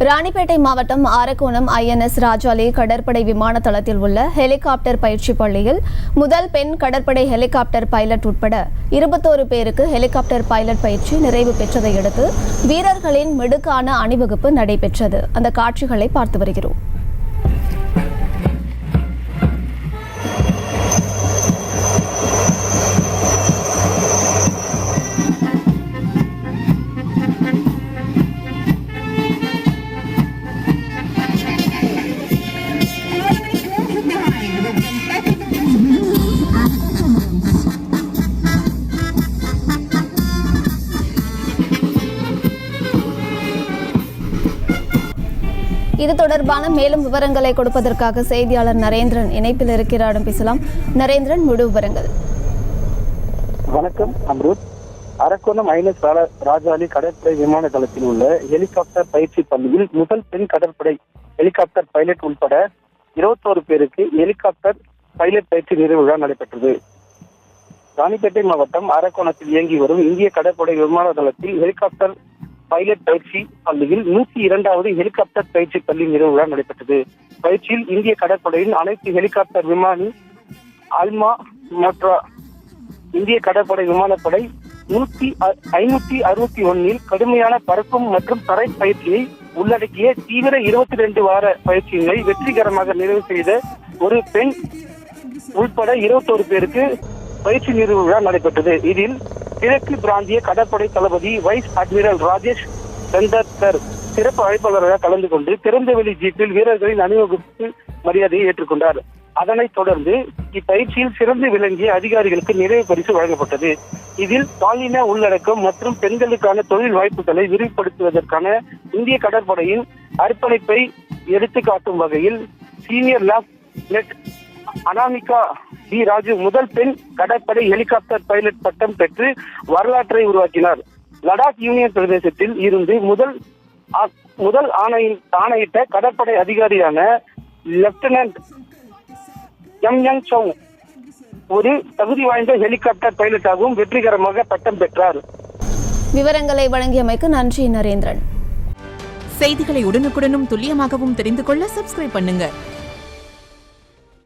ராணிப்பேட்டை மாவட்டம் ஆரக்கோணம் INS ராஜாலி கடற்படை விமான தளத்தில் உள்ள ஹெலிகாப்டர் பயிற்சி பள்ளியில் முதல் பெண் கடற்படை ஹெலிகாப்டர் பைலட் உட்பட 21 பேருக்கு ஹெலிகாப்டர் பைலட் பயிற்சி நிறைவு பெற்றதை அடுத்து வீரர்களின் மிடுக்கான அணிவகுப்பு நடைபெற்றது. அந்த காட்சிகளை பார்த்து வருகிறோம். இது தொடர்பான மேலும் விவரங்களை கொடுப்பதற்காக செய்தியாளர் நரேந்திரன் இணைப்பில் இருக்கிறார். பேசலாம். நரேந்திரன், முழு விவரங்கள். வணக்கம் அம்ருத். அரக்கோணம் INS ராஜாலி கடற்படை விமான தளத்தில் உள்ள ஹெலிகாப்டர் பயிற்சி பள்ளியில் முதல் பெண் கடற்படை ஹெலிகாப்டர் பைலட் உட்பட 21 பேருக்கு ஹெலிகாப்டர் பைலட் பயிற்சி நிறைவு விழா நடைபெற்றது. ராணிப்பேட்டை மாவட்டம் அரக்கோணத்தில் இயங்கி வரும் இந்திய கடற்படை விமான தளத்தில் ஹெலிகாப்டர் பைலட் பயிற்சி பள்ளியில் 102வது ஹெலிகாப்டர் பயிற்சி பள்ளி நிறைவு விழா நடைபெற்றது. பயிற்சியில் இந்திய கடற்படையின் அனைத்து ஹெலிகாப்டர் விமானி அல்மா மற்றும் இந்திய கடற்படை விமானப்படை 561 கடுமையான பறக்கும் மற்றும் தரை பயிற்சியை உள்ளடக்கிய தீவிர 22 வார பயிற்சியினை வெற்றிகரமாக நிறைவு செய்த ஒரு பெண் உட்பட 21 பேருக்கு பயிற்சி நிறைவு விழா நடைபெற்றது. இதில் கிழக்கு பிராந்திய கடற்படை தளபதி வைஸ் அட்மிரல் ராஜேஷ் சந்தர்கர் சிறப்பு அழைப்பாளராக கலந்து கொண்டு திறந்தவெளி ஜீப்பில் வீரர்களின் அணிவகுப்பு மரியாதையை ஏற்றுக்கொண்டார். அதனைத் தொடர்ந்து இப்பயிற்சியில் சிறந்து விளங்கிய அதிகாரிகளுக்கு நிறைவு பரிசு வழங்கப்பட்டது. இதில் பாலின உள்ளடக்கம் மற்றும் பெண்களுக்கான தொழில் வாய்ப்புகளை விரிவுபடுத்துவதற்கான இந்திய கடற்படையின் அர்ப்பணிப்பை எடுத்துக்காட்டும் வகையில் senior lieutenant Anamika D Raju முதல் பெண் கடற்படை ஹெலிகாப்டர் பைலட் பட்டம் பெற்று வரலாற்றை உருவாக்கினார். லடாக் யூனியன் பிரதேசத்தில் இருந்து முதல் ஆணையிட்ட கடற்படை அதிகாரியான லெப்டினன்ட் எம் சௌ ஒரு தகுதி வாய்ந்த ஹெலிகாப்டர் பைலட்டாகவும் வெற்றிகரமாக பட்டம் பெற்றார். விவரங்களை வழங்கியமைக்கு நன்றி நரேந்திரன். செய்திகளை உடனுக்குடனும் துல்லியமாகவும் தெரிந்து கொள்ள சப்ஸ்கிரைப் பண்ணுங்க.